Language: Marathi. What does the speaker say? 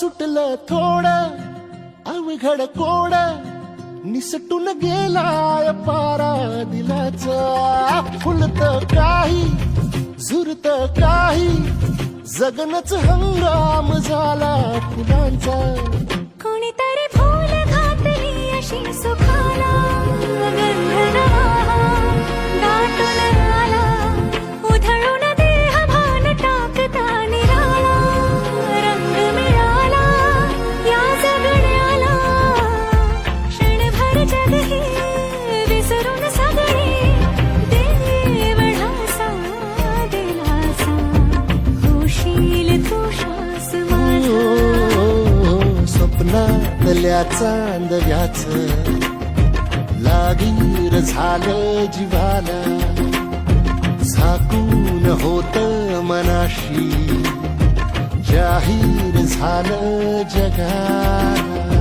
सुटलं थोडं अवघड कोड निसटून गेलाय पारा दिलाचा फुलत काही झुरत काही जगनच हंगाम झाला फुलांचा कोणीतरी फूल घातली अशी सुखाला गंधर्वा दाटून आला उधळून देह भान टाकता निराळा रंग मिळाला या जगण्याला क्षणभर जगही विसरून सगळे देवढासा दिलासा होशील तू श्वास माझा स्वप्नातल्या चांदव्याच लागीर झालं जीवाला झाकून होत मनाशी जाहीर झालं जगाला